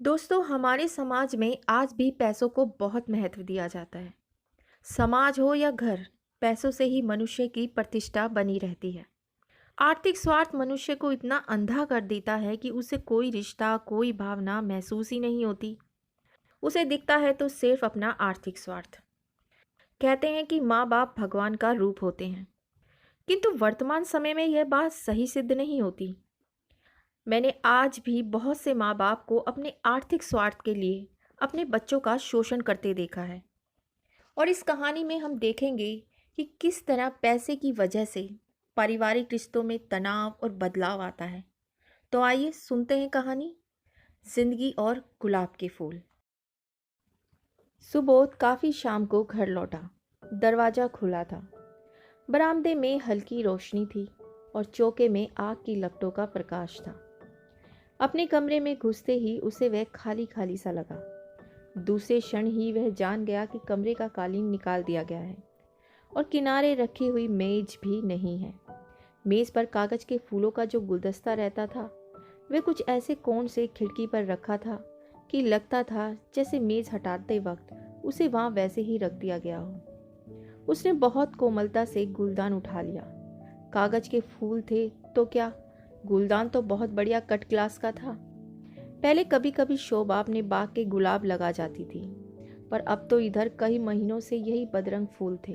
दोस्तों, हमारे समाज में आज भी पैसों को बहुत महत्व दिया जाता है। समाज हो या घर, पैसों से ही मनुष्य की प्रतिष्ठा बनी रहती है। आर्थिक स्वार्थ मनुष्य को इतना अंधा कर देता है कि उसे कोई रिश्ता, कोई भावना महसूस ही नहीं होती। उसे दिखता है तो सिर्फ अपना आर्थिक स्वार्थ। कहते हैं कि माँ बाप भगवान का रूप होते हैं, किंतु वर्तमान समय में यह बात सही सिद्ध नहीं होती। मैंने आज भी बहुत से माँ बाप को अपने आर्थिक स्वार्थ के लिए अपने बच्चों का शोषण करते देखा है। और इस कहानी में हम देखेंगे कि किस तरह पैसे की वजह से पारिवारिक रिश्तों में तनाव और बदलाव आता है। तो आइए सुनते हैं कहानी जिंदगी और गुलाब के फूल। सुबोध काफ़ी शाम को घर लौटा। दरवाज़ा खुला था। बरामदे में हल्की रोशनी थी और चौके में आग की लपटों का प्रकाश था। अपने कमरे में घुसते ही उसे वह खाली खाली सा लगा। दूसरे क्षण ही वह जान गया कि कमरे का कालीन निकाल दिया गया है और किनारे रखी हुई मेज भी नहीं है। मेज पर कागज के फूलों का जो गुलदस्ता रहता था, वह कुछ ऐसे कोण से खिड़की पर रखा था कि लगता था जैसे मेज हटाते वक्त उसे वहां वैसे ही रख दिया गया हो। उसने बहुत कोमलता से गुलदान उठा लिया। कागज के फूल थे तो क्या, गुलदान तो बहुत बढ़िया कट ग्लास का था। पहले कभी कभी शोभा अपने बाग के गुलाब लगा जाती थी, पर अब तो इधर कई महीनों से यही बदरंग फूल थे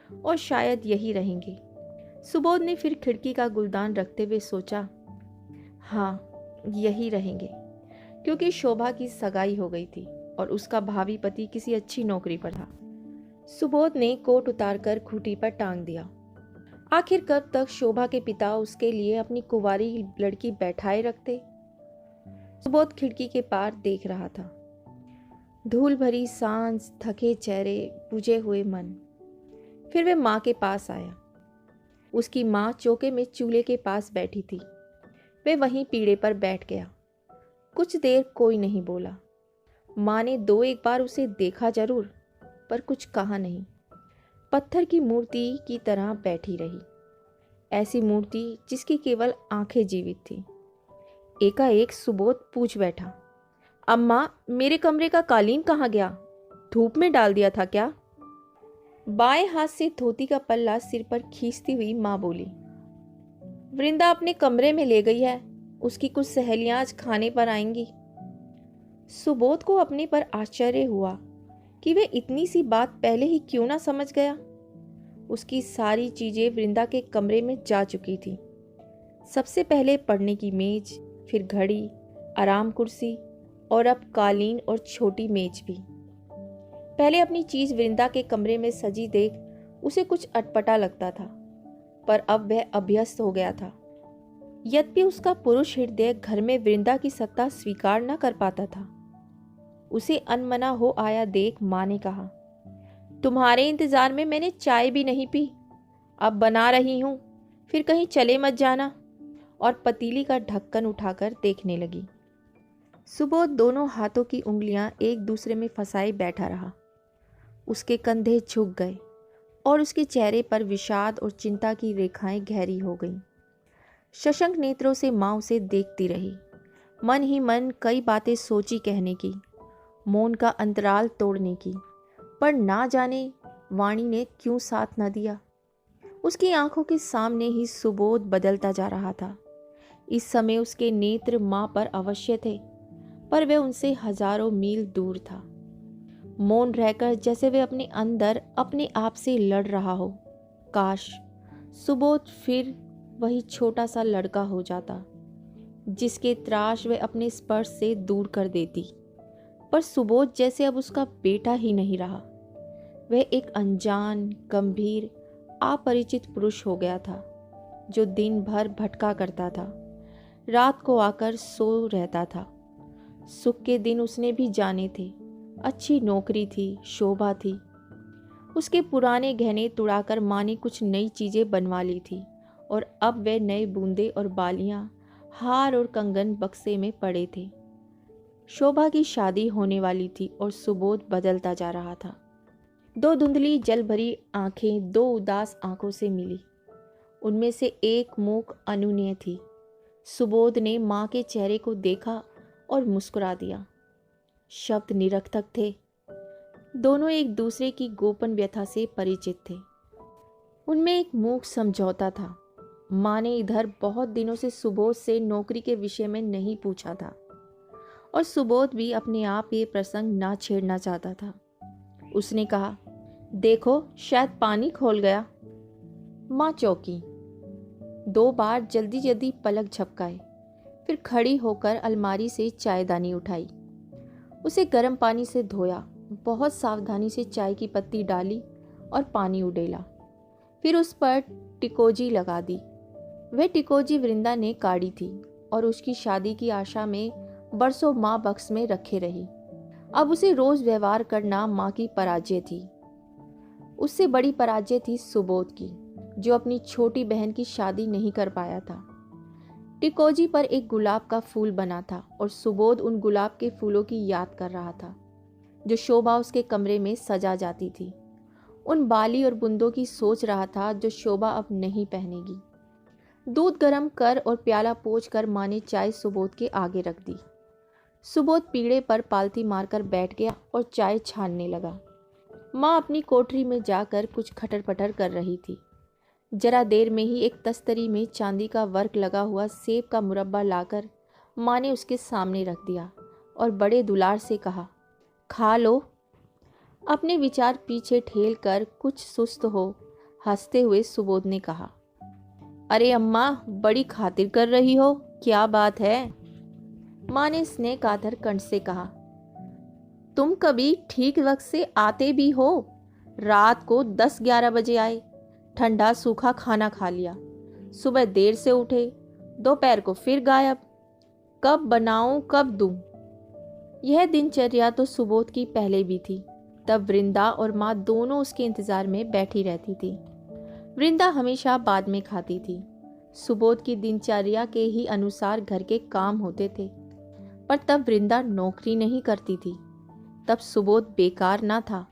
और शायद यही रहेंगे। सुबोध ने फिर खिड़की का गुलदान रखते हुए सोचा, हाँ, यही रहेंगे, क्योंकि शोभा की सगाई हो गई थी और उसका भावी पति किसी अच्छी नौकरी पर था। सुबोध ने कोट उतारकर खूंटी पर टांग दिया। आखिर कब तक शोभा के पिता उसके लिए अपनी कुंवारी लड़की बैठाए रखते। सुबोध खिड़की के पार देख रहा था। धूल भरी सांझ, थके चेहरे, बुझे हुए मन। फिर वह माँ के पास आया। उसकी माँ चौके में चूल्हे के पास बैठी थी। वह वहीं पीढ़े पर बैठ गया। कुछ देर कोई नहीं बोला। माँ ने दो एक बार उसे देखा जरूर, पर कुछ कहा नहीं। पत्थर की मूर्ति की तरह बैठी रही, ऐसी मूर्ति जिसकी केवल आंखें जीवित थी। एकाएक सुबोध पूछ बैठा, अम्मा, मेरे कमरे का कालीन कहाँ गया? धूप में डाल दिया था क्या? बाएं हाथ से धोती का पल्ला सिर पर खींचती हुई माँ बोली, वृंदा अपने कमरे में ले गई है। उसकी कुछ सहेलियां आज खाने पर आएंगी। सुबोध को अपने पर आश्चर्य हुआ कि वे इतनी सी बात पहले ही क्यों ना समझ गया। उसकी सारी चीजें वृंदा के कमरे में जा चुकी थी। सबसे पहले पढ़ने की मेज, फिर घड़ी, आराम कुर्सी और अब कालीन और छोटी मेज भी। पहले अपनी चीज वृंदा के कमरे में सजी देख उसे कुछ अटपटा लगता था, पर अब वह अभ्यस्त हो गया था। यद्यपि उसका पुरुष हृदय घर में वृंदा की सत्ता स्वीकार न कर पाता था। उसे अनमना हो आया देख माँ ने कहा, तुम्हारे इंतजार में मैंने चाय भी नहीं पी, अब बना रही हूं, फिर कहीं चले मत जाना। और पतीली का ढक्कन उठाकर देखने लगी। सुबोध दोनों हाथों की उंगलियां एक दूसरे में फंसाए बैठा रहा। उसके कंधे झुक गए और उसके चेहरे पर विषाद और चिंता की रेखाएं गहरी हो गईं। शशंक नेत्रों से माँ उसे देखती रही। मन ही मन कई बातें सोची कहने की, मौन का अंतराल तोड़ने की, पर ना जाने वाणी ने क्यों साथ न दिया। उसकी आंखों के सामने ही सुबोध बदलता जा रहा था। इस समय उसके नेत्र माँ पर अवश्य थे, पर वह उनसे हजारों मील दूर था। मौन रहकर जैसे वह अपने अंदर अपने आप से लड़ रहा हो। काश सुबोध फिर वही छोटा सा लड़का हो जाता, जिसके त्राश वह अपने स्पर्श से दूर कर देती। पर सुबोध जैसे अब उसका बेटा ही नहीं रहा। वह एक अनजान, गंभीर, अपरिचित पुरुष हो गया था, जो दिन भर भटका करता था, रात को आकर सो रहता था। सुख के दिन उसने भी जाने थे। अच्छी नौकरी थी, शोभा थी। उसके पुराने गहने तुड़ाकर माँ ने कुछ नई चीजें बनवा ली थी और अब वे नए बूंदे और बालियां, हार और कंगन बक्से में पड़े थे। शोभा की शादी होने वाली थी और सुबोध बदलता जा रहा था। दो धुंधली जल भरी आंखें दो उदास आंखों से मिली। उनमें से एक मूक अनुनय थी। सुबोध ने माँ के चेहरे को देखा और मुस्कुरा दिया। शब्द निरर्थक थे। दोनों एक दूसरे की गोपन व्यथा से परिचित थे। उनमें एक मूक समझौता था। माँ ने इधर बहुत दिनों से सुबोध से नौकरी के विषय में नहीं पूछा था और सुबोध भी अपने आप ये प्रसंग ना छेड़ना चाहता था। उसने कहा, देखो शायद पानी खोल गया। माँ चौंकी। 2 बार जल्दी जल्दी पलक झपकाए, फिर खड़ी होकर अलमारी से चायदानी उठाई, उसे गर्म पानी से धोया, बहुत सावधानी से चाय की पत्ती डाली और पानी उडेला, फिर उस पर टिकोजी लगा दी। वह टिकोजी वृंदा ने काढ़ी थी और उसकी शादी की आशा में बरसों माँ बक्स में रखे रही। अब उसे रोज व्यवहार करना माँ की पराजय थी। उससे बड़ी पराजय थी सुबोध की, जो अपनी छोटी बहन की शादी नहीं कर पाया था। टिकोजी पर एक गुलाब का फूल बना था और सुबोध उन गुलाब के फूलों की याद कर रहा था जो शोभा उसके कमरे में सजा जाती थी। उन बाली और बुंदों की सोच रहा था जो शोभा अब नहीं पहनेगी। दूध गर्म कर और प्याला पोंछ कर माँ ने चाय सुबोध के आगे रख दी। सुबोध पीढ़े पर पालथी मारकर बैठ गया और चाय छानने लगा। माँ अपनी कोठरी में जाकर कुछ खटर पटर कर रही थी। जरा देर में ही एक तस्तरी में चांदी का वर्क लगा हुआ सेब का मुरब्बा लाकर माँ ने उसके सामने रख दिया और बड़े दुलार से कहा, खा लो। अपने विचार पीछे ठेल कर कुछ सुस्त हो हंसते हुए सुबोध ने कहा, अरे अम्मा, बड़ी खातिर कर रही हो, क्या बात है? माँ ने स्नेह कातर कंठ से कहा, तुम कभी ठीक वक्त से आते भी हो। रात को 10-11 बजे आए, ठंडा सूखा खाना खा लिया, सुबह देर से उठे, दोपहर को फिर गायब। कब बनाऊं कब दूं? यह दिनचर्या तो सुबोध की पहले भी थी। तब वृंदा और माँ दोनों उसके इंतजार में बैठी रहती थी। वृंदा हमेशा बाद में खाती थी। सुबोध की दिनचर्या के ही अनुसार घर के काम होते थे, पर तब वृंदा नौकरी नहीं करती थी। तब सुबोध बेकार ना था।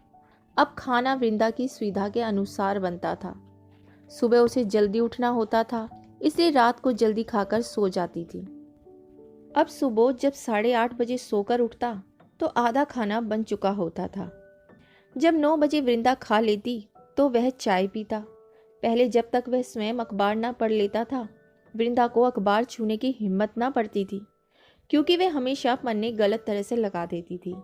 अब खाना वृंदा की सुविधा के अनुसार बनता था। सुबह उसे जल्दी उठना होता था, इसलिए रात को जल्दी खाकर सो जाती थी। अब सुबोध जब 8:30 बजे सोकर उठता तो आधा खाना बन चुका होता था। जब 9 बजे वृंदा खा लेती तो वह चाय पीता। पहले जब तक वह स्वयं अखबार ना पढ़ लेता था, वृंदा को अखबार छूने की हिम्मत ना पड़ती थी, क्योंकि वह हमेशा पन्ने गलत तरह से लगा देती थी।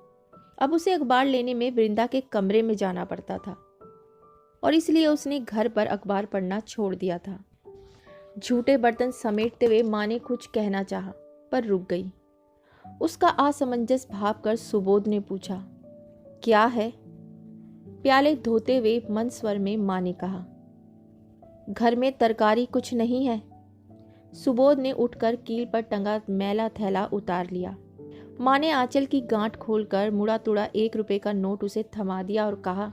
अब उसे अखबार लेने में वृंदा के कमरे में जाना पड़ता था और इसलिए उसने घर पर अखबार पढ़ना छोड़ दिया था। झूठे बर्तन समेटते हुए माँ ने कुछ कहना चाहा, पर रुक गई। उसका असमंजस भाव कर सुबोध ने पूछा, क्या है? प्याले धोते हुए मंद स्वर में माँ ने कहा, घर में तरकारी कुछ नहीं है। सुबोध ने उठकर कील पर टंगा मैला थैला उतार लिया। माँ ने आंचल की गांठ खोलकर मुड़ा तुड़ा 1 रुपए का नोट उसे थमा दिया और कहा,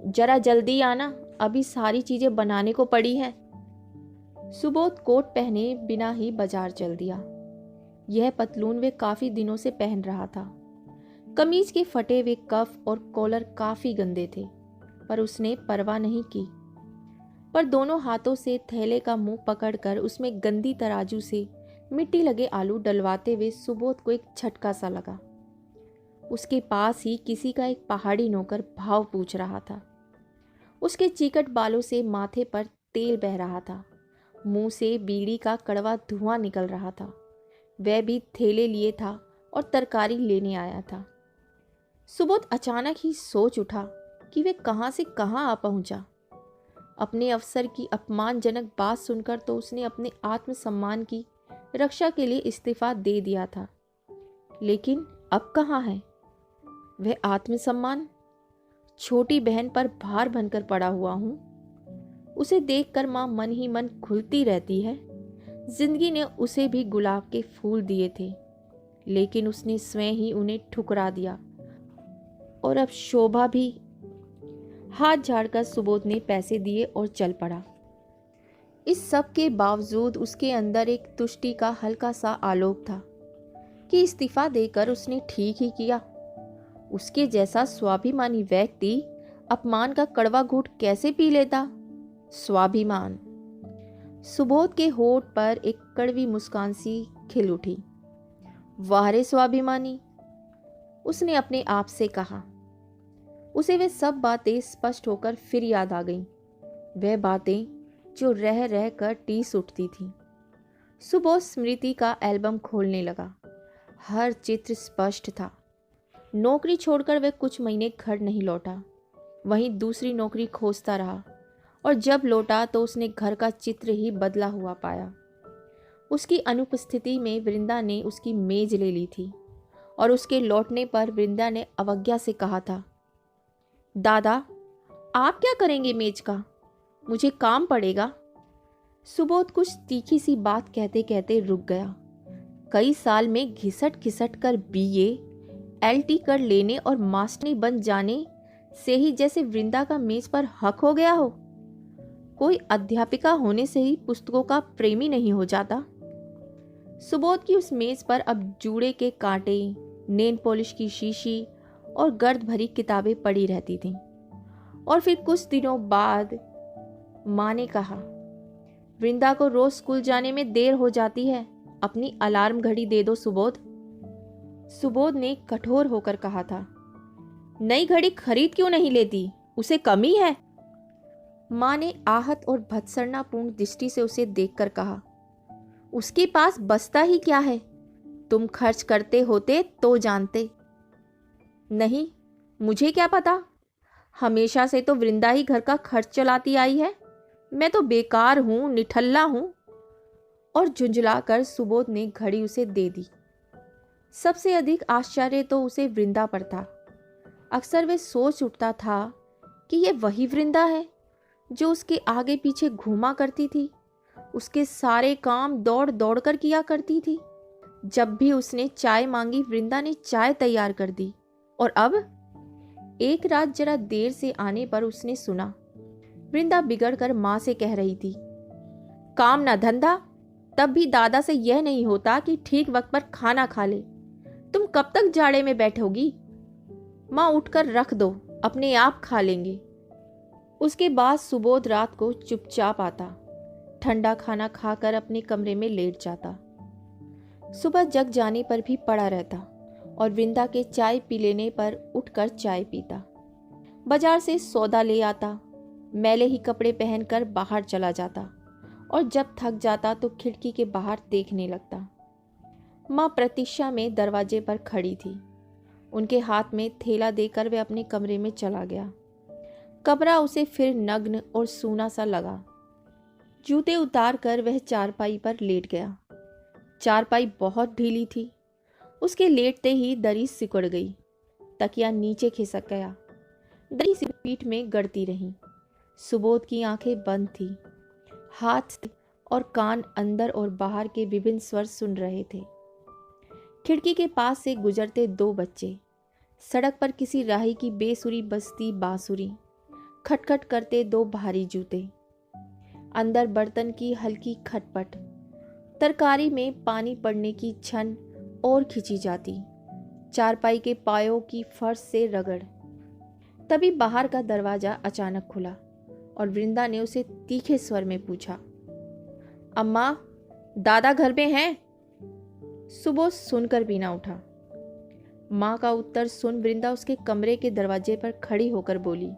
जरा जल्दी आना, अभी सारी चीजें बनाने को पड़ी हैं। सुबोध कोट पहने बिना ही बाजार चल दिया। यह पतलून वे काफी दिनों से पहन रहा था। कमीज के फटे हुए कफ और कॉलर काफी गंदे थे, पर उसने परवाह नहीं की। पर दोनों हाथों से थैले का मुंह पकड़कर उसमें गंदी तराजू से मिट्टी लगे आलू डलवाते हुए सुबोध को एक झटका सा लगा। उसके पास ही किसी का एक पहाड़ी नौकर भाव पूछ रहा था। उसके चिकट बालों से माथे पर तेल बह रहा था, मुंह से बीड़ी का कड़वा धुआं निकल रहा था। वह भी थैले लिए था और तरकारी लेने आया था। सुबोध अचानक ही सोच उठा कि वह कहाँ से कहाँ आ पहुंचा। अपने अफसर की अपमानजनक बात सुनकर तो उसने अपने आत्मसम्मान की रक्षा के लिए इस्तीफा दे दिया था, लेकिन अब कहाँ है वह आत्मसम्मान? छोटी बहन पर भार बनकर पड़ा हुआ हूं। उसे देखकर माँ मन ही मन घुलती रहती है। जिंदगी ने उसे भी गुलाब के फूल दिए थे, लेकिन उसने स्वयं ही उन्हें ठुकरा दिया। और अब शोभा भी। हाथ झाड़कर सुबोध ने पैसे दिए और चल पड़ा। इस सब के बावजूद उसके अंदर एक तुष्टि का हल्का सा आलोक था कि इस्तीफा देकर उसने ठीक ही किया। उसके जैसा स्वाभिमानी व्यक्ति अपमान का कड़वा घूंट कैसे पी लेता? स्वाभिमान। सुबोध के होठ पर एक कड़वी मुस्कान सी खिल उठी। वाह रे स्वाभिमानी, उसने अपने आप से कहा। उसे वे सब बातें स्पष्ट होकर फिर याद आ गईं, वह बातें जो रह रह कर टीस उठती थीं। सुबोध स्मृति का एल्बम खोलने लगा। हर चित्र स्पष्ट था। नौकरी छोड़कर वह कुछ महीने घर नहीं लौटा, वहीं दूसरी नौकरी खोजता रहा, और जब लौटा तो उसने घर का चित्र ही बदला हुआ पाया। उसकी अनुपस्थिति में वृंदा ने उसकी मेज ले ली थी, और उसके लौटने पर वृंदा ने अवज्ञा से कहा था, दादा आप क्या करेंगे मेज का, मुझे काम पड़ेगा। सुबोध कुछ तीखी सी बात कहते कहते रुक गया। कई साल में घिसट घिसट कर बीए, एलटी कर लेने और मास्टरी बन जाने से ही जैसे वृंदा का मेज पर हक हो गया हो। कोई अध्यापिका होने से ही पुस्तकों का प्रेमी नहीं हो जाता। सुबोध की उस मेज पर अब जूड़े के कांटे, नेल पॉलिश की शीशी और गर्द भरी किताबें पड़ी रहती थीं। और फिर कुछ दिनों बाद माँ ने कहा, वृंदा को रोज स्कूल जाने में देर हो जाती है, अपनी अलार्म घड़ी दे दो सुबोध। सुबोध ने कठोर होकर कहा था, नई घड़ी खरीद क्यों नहीं लेती, उसे कमी है। माँ ने आहत और भत्सरनापूर्ण दृष्टि से उसे देखकर कहा, उसके पास बचता ही क्या है, तुम खर्च करते होते तो जानते। नहीं, मुझे क्या पता, हमेशा से तो वृंदा ही घर का खर्च चलाती आई है, मैं तो बेकार हूँ, निठल्ला हूँ। और झुंझलाकर सुबोध ने घड़ी उसे दे दी। सबसे अधिक आश्चर्य तो उसे वृंदा पर था। अक्सर वे सोच उठता था कि यह वही वृंदा है जो उसके आगे पीछे घूमा करती थी, उसके सारे काम दौड़ दौड़ कर किया करती थी। जब भी उसने चाय मांगी वृंदा ने चाय तैयार कर दी। और अब एक रात जरा देर से आने पर उसने सुना वृंदा बिगड़कर माँ से कह रही थी, काम ना धंधा, तब भी दादा से यह नहीं होता कि ठीक वक्त पर खाना खा ले, तुम कब तक जाड़े में बैठोगी, माँ उठकर रख दो, अपने आप खा लेंगे। उसके बाद सुबोध रात को चुपचाप आता, ठंडा खाना खाकर अपने कमरे में लेट जाता। सुबह जग जाने पर भी पड़ा रहता और वृंदा के चाय पी लेने पर उठकर चाय पीता। बाजार से सौदा ले आता, मैले ही कपड़े पहनकर बाहर चला जाता और जब थक जाता तो खिड़की के बाहर देखने लगता। माँ प्रतीक्षा में दरवाजे पर खड़ी थी। उनके हाथ में थैला देकर वह अपने कमरे में चला गया। कमरा उसे फिर नग्न और सूना सा लगा। जूते उतार कर वह चारपाई पर लेट गया। चारपाई बहुत ढीली थी। उसके लेटते ही दरी सिकुड़ गई, तकिया नीचे खिसक गया, दरी से पीठ में गड़ती रही। सुबोध की आंखें बंद थी, हाथ और कान अंदर और बाहर के विभिन्न स्वर सुन रहे थे। खिड़की के पास से गुजरते दो बच्चे, सड़क पर किसी राही की बेसुरी बजती बांसुरी, खटखट करते दो भारी जूते, अंदर बर्तन की हल्की खटपट, तरकारी में पानी पड़ने की छन और खिंची जाती, चारपाई के पायों की फर्श से रगड़। तभी बाहर का दरवाजा अचानक खुला और वृंदा ने उसे तीखे स्वर में पूछा, अम्मा, दादा घर में हैं? सुबोध सुनकर भी ना उठा। माँ का उत्तर सुन वृंदा उसके कमरे के दरवाजे पर खड़ी होकर बोली,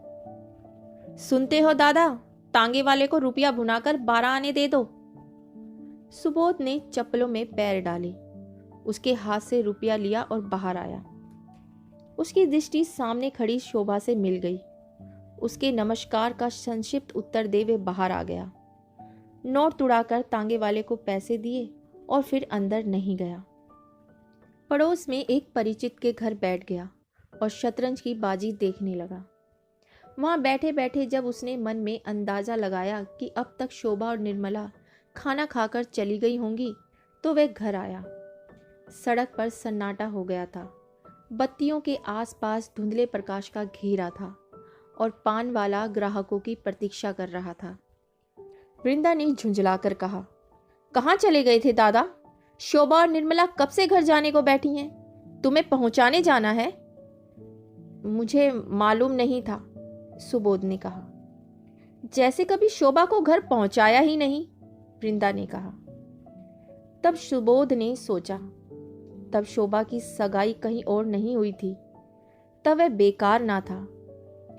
सुनते हो दादा, तांगे वाले को रुपया भुनाकर 12 आने दे दो। सुबोध ने चप्पलों में पैर डाले, उसके हाथ से रुपया लिया और बाहर आया। उसकी दृष्टि सामने खड़ी शोभा से मिल गई। उसके नमस्कार का संक्षिप्त उत्तर दे वे बाहर आ गया। नोट तुड़ाकर तांगे वाले को पैसे दिए और फिर अंदर नहीं गया। पड़ोस में एक परिचित के घर बैठ गया और शतरंज की बाजी देखने लगा। वहां बैठे बैठे जब उसने मन में अंदाजा लगाया कि अब तक शोभा और निर्मला खाना खाकर चली गई होंगी, तो वह घर आया। सड़क पर सन्नाटा हो गया था। बत्तियों के आसपास धुंधले प्रकाश का घेरा था और पान वाला ग्राहकों की प्रतीक्षा कर रहा था। वृंदा ने झुंझलाकर कहा, कहाँ चले गए थे दादा? शोभा और निर्मला कब से घर जाने को बैठी हैं? तुम्हें पहुंचाने जाना है? मुझे मालूम नहीं था, सुबोध ने कहा। जैसे कभी शोभा को घर पहुंचाया ही नहीं, वृंदा ने कहा। तब सुबोध ने सोचा, तब शोभा की सगाई कहीं और नहीं हुई थी। तब वह बेकार ना था।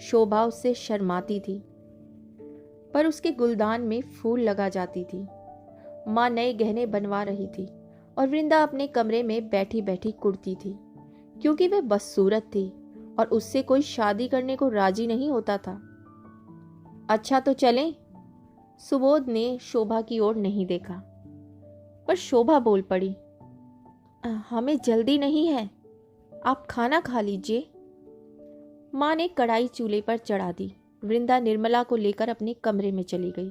शोभा उससे शर्माती थी, पर उसके गुलदान में फूल लगा जाती थी। माँ नए गहने बनवा रही थी और वृंदा अपने कमरे में बैठी बैठी कुढ़ती थी, क्योंकि वह बदसूरत थी और उससे कोई शादी करने को राजी नहीं होता था। अच्छा तो चलें? सुबोध ने शोभा की ओर नहीं देखा, पर शोभा बोल पड़ी, हमें जल्दी नहीं है, आप खाना खा लीजिए। माँ ने कढ़ाई चूल्हे पर चढ़ा दी। वृंदा निर्मला को लेकर अपने कमरे में चली गई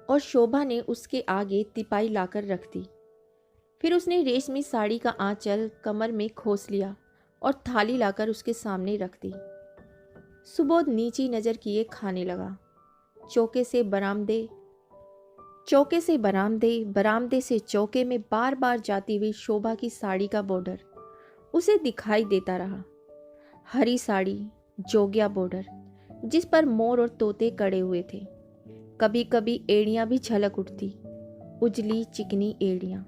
और शोभा ने उसके आगे तिपाई लाकर रख दी। फिर उसने रेशमी साड़ी का आंचल कमर में खोस लिया और थाली लाकर उसके सामने रख दी। सुबोध नीची नज़र किए खाने लगा। चौके से बरामदे, बरामदे से चौके में बार बार जाती हुई शोभा की साड़ी का बॉर्डर उसे दिखाई देता रहा। हरी साड़ी, जोगिया बॉर्डर, जिस पर मोर और तोते कड़े हुए थे। कभी कभी एड़ियां भी झलक उठती, उजली चिकनी एड़ियां।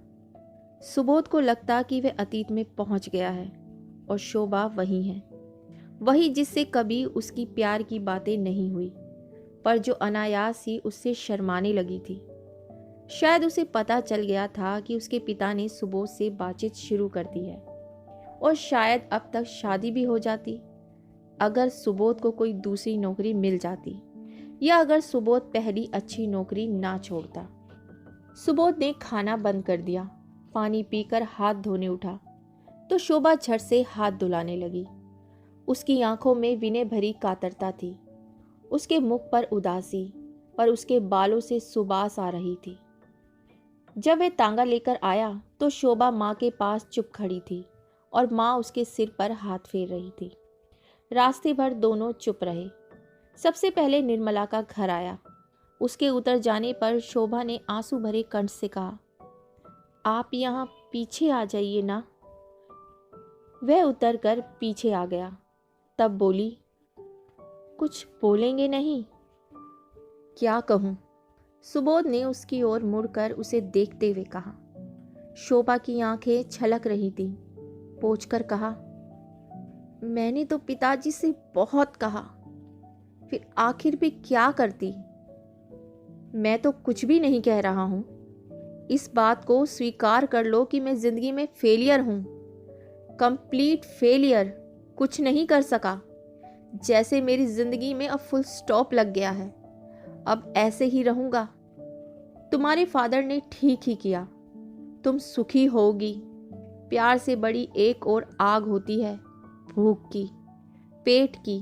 सुबोध को लगता कि वह अतीत में पहुंच गया है और शोभा वही है, वही जिससे कभी उसकी प्यार की बातें नहीं हुई, पर जो अनायास ही उससे शर्माने लगी थी। शायद उसे पता चल गया था कि उसके पिता ने सुबोध से बातचीत शुरू कर दी है, और शायद अब तक शादी भी हो जाती अगर सुबोध को कोई दूसरी नौकरी मिल जाती, या अगर सुबोध पहली अच्छी नौकरी ना छोड़ता। सुबोध ने खाना बंद कर दिया। पानी पीकर हाथ धोने उठा तो शोभा झट से हाथ धुलाने लगी। उसकी आंखों में विनय भरी कातरता थी, उसके मुख पर उदासी, पर उसके बालों से सुबास आ रही थी। जब वह तांगा लेकर आया तो शोभा माँ के पास चुप खड़ी थी और माँ उसके सिर पर हाथ फेर रही थी। रास्ते भर दोनों चुप रहे। सबसे पहले निर्मला का घर आया। उसके उतर जाने पर शोभा ने आंसू भरे कंठ से कहा, आप यहाँ पीछे आ जाइए ना। वह उतरकर पीछे आ गया। तब बोली, कुछ बोलेंगे नहीं? क्या कहूँ? सुबोध ने उसकी ओर मुड़कर उसे देखते हुए कहा। शोभा की आंखें छलक रही थीं। पोंछकर कहा, मैंने तो पिताजी से बहुत कहा, फिर आखिर भी क्या करती? मैं तो कुछ भी नहीं कह रहा हूं। इस बात को स्वीकार कर लो कि मैं जिंदगी में फेलियर हूं, कंप्लीट फेलियर। कुछ नहीं कर सका। जैसे मेरी जिंदगी में अब फुल स्टॉप लग गया है। अब ऐसे ही रहूंगा। तुम्हारे फादर ने ठीक ही किया। तुम सुखी होगी। प्यार से बड़ी एक और आग होती है, भूख की, पेट की।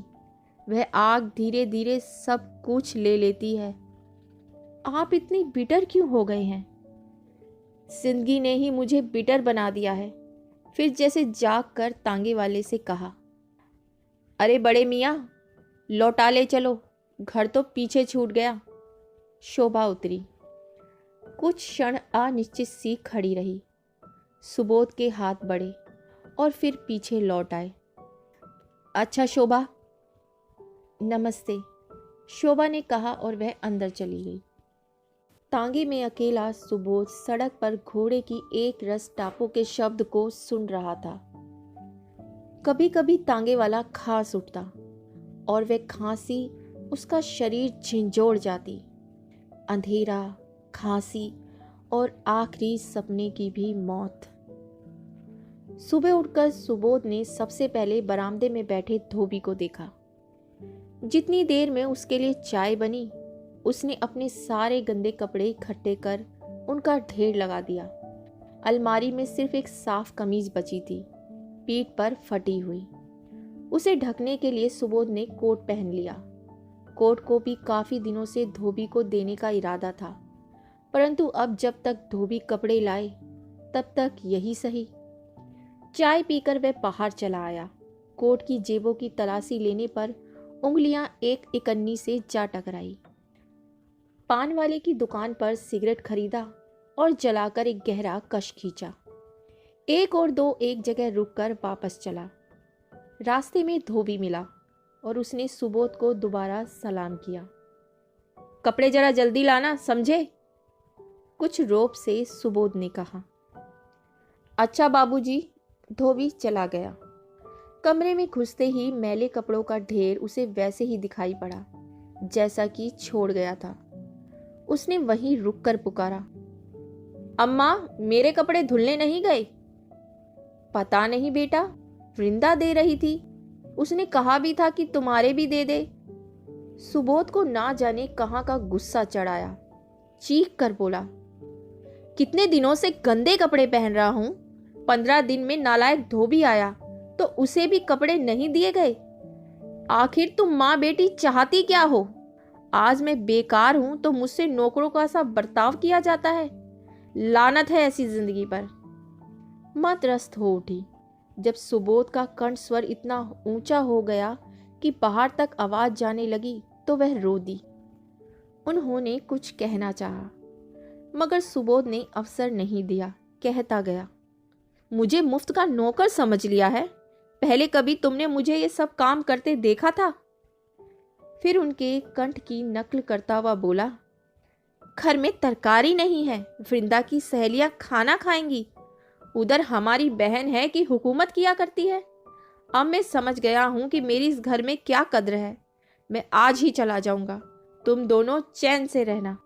वह आग धीरे धीरे सब कुछ ले लेती है। आप इतनी बिटर क्यों हो गए हैं? जिंदगी ने ही मुझे बिटर बना दिया है। फिर जैसे जाग कर तांगे वाले से कहा, अरे बड़े मियाँ, लौटा ले चलो, घर तो पीछे छूट गया। शोभा उतरी। कुछ क्षण अनिश्चित सी खड़ी रही। सुबोध के हाथ बढ़े और फिर पीछे लौट आए। अच्छा शोभा। नमस्ते, शोभा ने कहा और वह अंदर चली गई। तांगे में अकेला सुबोध सड़क पर घोड़े की एक रस टापों के शब्द को सुन रहा था। कभी कभी तांगे वाला खांस उठता और वह खांसी उसका शरीर झिंझोड़ जाती। अंधेरा, खांसी और आखिरी सपने की भी मौत। सुबह उठकर सुबोध ने सबसे पहले बरामदे में बैठे धोबी को देखा। जितनी देर में उसके लिए चाय बनी, उसने अपने सारे गंदे कपड़े इकट्ठे कर उनका ढेर लगा दिया। अलमारी में सिर्फ एक साफ कमीज बची थी, पीठ पर फटी हुई। उसे ढकने के लिए सुबोध ने कोट पहन लिया। कोट को भी काफी दिनों से धोबी को देने का इरादा था, परंतु अब जब तक धोबी कपड़े लाए तब तक यही सही। चाय पीकर वह बाहर चला आया। कोट की जेबों की तलाशी लेने पर उंगलियां एक इकन्नी से जा टकराई। पान वाले की दुकान पर सिगरेट खरीदा और जलाकर एक गहरा कश खींचा। एक और दो एक जगह रुककर वापस चला। रास्ते में धोबी मिला और उसने सुबोध को दोबारा सलाम किया। कपड़े जरा जल्दी लाना, समझे? कुछ रोब से सुबोध ने कहा। अच्छा बाबूजी। धोबी चला गया। कमरे में घुसते ही मैले कपड़ों का ढेर उसे वैसे ही दिखाई पड़ा जैसा कि छोड़ गया था। उसने वहीं रुक कर पुकारा, अम्मा, मेरे कपड़े धुलने नहीं गए? पता नहीं बेटा, वृंदा दे रही थी। उसने कहा भी था कि तुम्हारे भी दे दे। सुबोध को ना जाने कहाँ का गुस्सा चढ़ाया। चीख कर बोला, कितने दिनों से गंदे कपड़े पहन रहा हूं। 15 दिन में नालायक धोबी आया तो उसे भी कपड़े नहीं दिए गए। आखिर तुम माँ बेटी चाहती क्या हो? आज मैं बेकार हूं तो मुझसे नौकरों का सा बर्ताव किया जाता है। लानत है ऐसी जिंदगी पर। माँ त्रस्त हो उठी। जब सुबोध का कंठ स्वर इतना ऊंचा हो गया कि बाहर तक आवाज जाने लगी तो वह रो दी। उन्होंने कुछ कहना चाहा, मगर सुबोध ने अवसर नहीं दिया। कहता गया, मुझे मुफ्त का नौकर समझ लिया है? पहले कभी तुमने मुझे ये सब काम करते देखा था? फिर उनके कंठ की नकल करता हुआ बोला, घर में तरकारी नहीं है, वृंदा की सहेलियां खाना खाएंगी। उधर हमारी बहन है कि हुकूमत किया करती है। अब मैं समझ गया हूं कि मेरी इस घर में क्या कद्र है। मैं आज ही चला जाऊंगा, तुम दोनों चैन से रहना।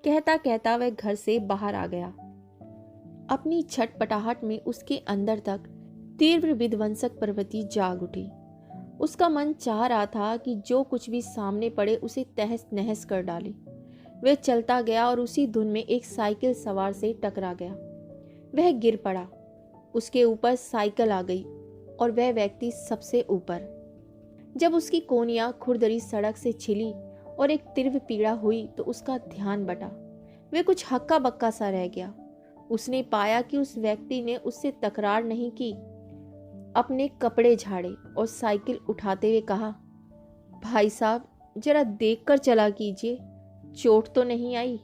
कहता कहता वह घर से बाहर आ गया। अपनी छटपटाहट में उसके अंदर तक तीव्र विध्वंसक प्रवृत्ति जाग उठी। उसका मन चाह रहा था कि जो कुछ भी सामने पड़े उसे तहस नहस कर डाले। वह चलता गया और उसी धुन में एक साइकिल सवार से टकरा गया। वह गिर पड़ा। उसके ऊपर साइकिल आ गई और वह व्यक्ति सबसे ऊपर। जब उसकी कोनियां खुरदरी सड़क से छिली और एक तीव्र पीड़ा हुई तो उसका ध्यान बटा। वह कुछ हक्का बक्का सा रह गया। उसने पाया कि उस व्यक्ति ने उससे तकरार नहीं की। अपने कपड़े झाड़े और साइकिल उठाते हुए कहा, भाई साहब, जरा देखकर चला कीजिए, चोट तो नहीं आई?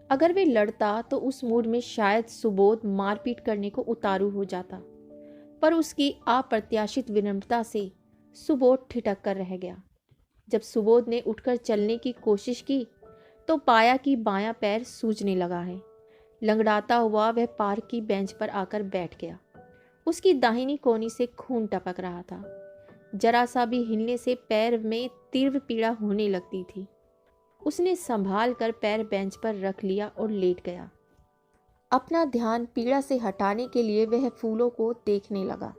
अगर वे लड़ता तो उस मूड में शायद सुबोध मारपीट करने को उतारू हो जाता, पर उसकी अप्रत्याशित विनम्रता से सुबोध ठिठक कर रह गया। जब सुबोध ने उठकर चलने की कोशिश की तो पाया कि बायां पैर सूजने लगा है। लंगड़ाता हुआ वह पार्क की बेंच पर आकर बैठ गया। उसकी दाहिनी कोहनी से खून टपक रहा था। जरा सा भी हिलने से पैर में तीव्र पीड़ा होने लगती थी। उसने संभाल कर पैर बेंच पर रख लिया और लेट गया। अपना ध्यान पीड़ा से हटाने के लिए वह फूलों को देखने लगा।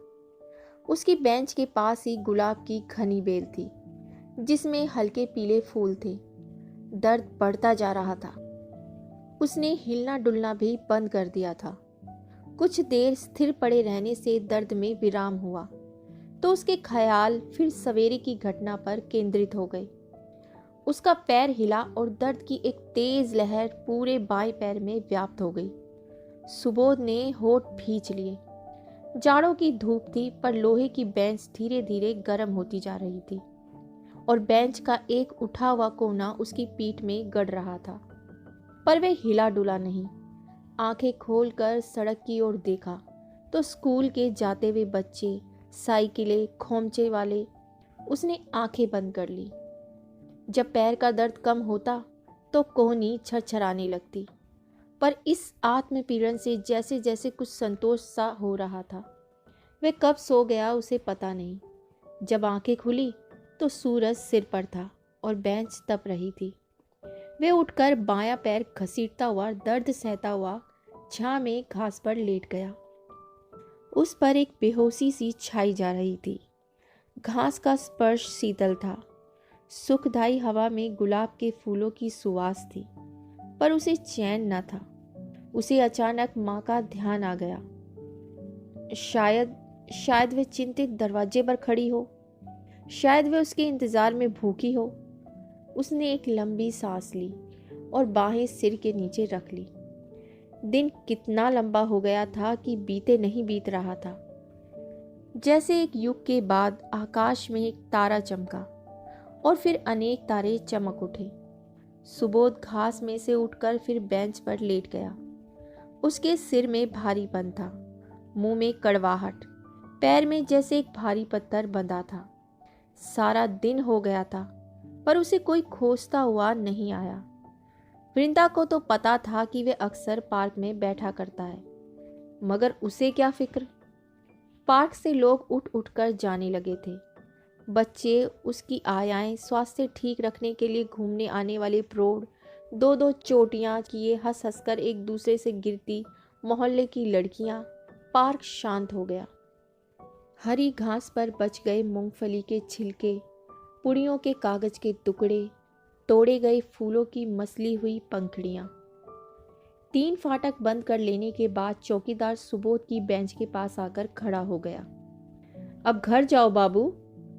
उसकी बेंच के पास ही गुलाब की घनी बेल थी जिसमें हल्के पीले फूल थे। दर्द बढ़ता जा रहा था। उसने हिलना डुलना भी बंद कर दिया था। कुछ देर स्थिर पड़े रहने से दर्द में विराम हुआ तो उसके ख्याल फिर सवेरे की घटना पर केंद्रित हो गए। उसका पैर हिला और दर्द की एक तेज लहर पूरे बाएं पैर में व्याप्त हो गई। सुबोध ने होठ भींच लिए। जाड़ों की धूप थी पर लोहे की बेंच धीरे धीरे गर्म होती जा रही थी और बेंच का एक उठा हुआ कोना उसकी पीठ में गड़ रहा था, पर वह हिला डुला नहीं। आंखें खोलकर सड़क की ओर देखा तो स्कूल के जाते हुए बच्चे, साइकिलें, खोमचे वाले। उसने आंखें बंद कर ली। जब पैर का दर्द कम होता तो कोहनी छरछराने लगती, पर इस आत्मपीड़न से जैसे जैसे कुछ संतोष सा हो रहा था। वह कब सो गया उसे पता नहीं। जब आंखें खुली तो सूरज सिर पर था और बेंच तप रही थी। वह उठकर बायां पैर घसीटता हुआ दर्द सहता हुआ छां में घास पर लेट गया। उस पर एक बेहोशी सी छाई जा रही थी। घास का स्पर्श शीतल था। सुखदायी हवा में गुलाब के फूलों की सुवास थी, पर उसे चैन न था। उसे अचानक माँ का ध्यान आ गया। शायद वह चिंतित दरवाजे पर खड़ी हो। शायद वह उसके इंतजार में भूखी हो। उसने एक लंबी सांस ली और बाहें सिर के नीचे रख ली। दिन कितना लंबा हो गया था कि बीते नहीं बीत रहा था। जैसे एक युग के बाद आकाश में एक तारा चमका और फिर अनेक तारे चमक उठे। सुबोध घास में से उठकर फिर बेंच पर लेट गया। उसके सिर में भारीपन था, मुंह में कड़वाहट, पैर में जैसे एक भारी पत्थर बंधा था। सारा दिन हो गया था पर उसे कोई खोजता हुआ नहीं आया। वृंदा को तो पता था कि वह अक्सर पार्क में बैठा करता है, मगर उसे क्या फिक्र। पार्क से लोग उठ उठ कर जाने लगे थे। बच्चे, उसकी आयाएं, स्वास्थ्य ठीक रखने के लिए घूमने आने वाले प्रौढ़, दो दो चोटियां किए हंस हंस कर एक दूसरे से गिरती मोहल्ले की लड़कियां। पार्क शांत हो गया। हरी घास पर बच गए मूंगफली के छिलके, पुड़ियों के कागज के टुकड़े, तोड़े गए फूलों की मसली हुई पंखुड़ियां। 3 फाटक बंद कर लेने के बाद चौकीदार सुबोध की बेंच के पास आकर खड़ा हो गया। अब घर जाओ बाबू,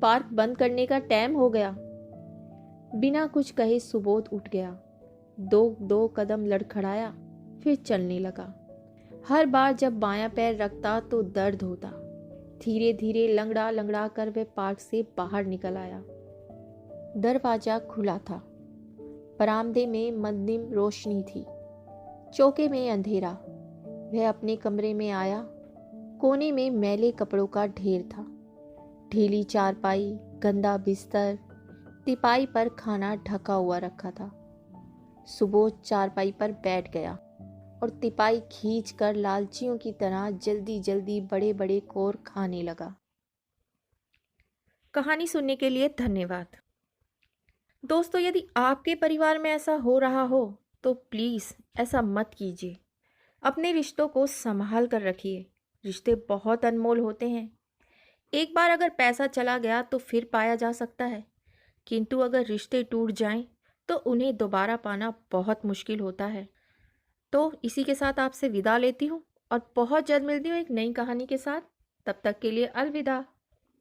पार्क बंद करने का टाइम हो गया। बिना कुछ कहे सुबोध उठ गया। दो दो कदम लड़खड़ाया, फिर चलने लगा। हर बार जब बायां पैर रखता तो दर्द होता। धीरे धीरे लंगड़ा लंगड़ा कर वह पार्क से बाहर निकल आया। दरवाजा खुला था। बरामदे में मद्दिम रोशनी थी, चौके में अंधेरा। वह अपने कमरे में आया। कोने में मैले कपड़ों का ढेर था। ढीली चारपाई, गंदा बिस्तर, तिपाई पर खाना ढका हुआ रखा था। सुबोध चारपाई पर बैठ गया और तिपाई खींच कर लालचियों की तरह जल्दी जल्दी बड़े बड़े कोर खाने लगा। कहानी सुनने के लिए धन्यवाद। दोस्तों, यदि आपके परिवार में ऐसा हो रहा हो तो प्लीज़ ऐसा मत कीजिए। अपने रिश्तों को संभाल कर रखिए। रिश्ते बहुत अनमोल होते हैं। एक बार अगर पैसा चला गया तो फिर पाया जा सकता है, किंतु अगर रिश्ते टूट जाएं तो उन्हें दोबारा पाना बहुत मुश्किल होता है। तो इसी के साथ आपसे विदा लेती हूँ और बहुत जल्द मिलती हूँ एक नई कहानी के साथ। तब तक के लिए अलविदा।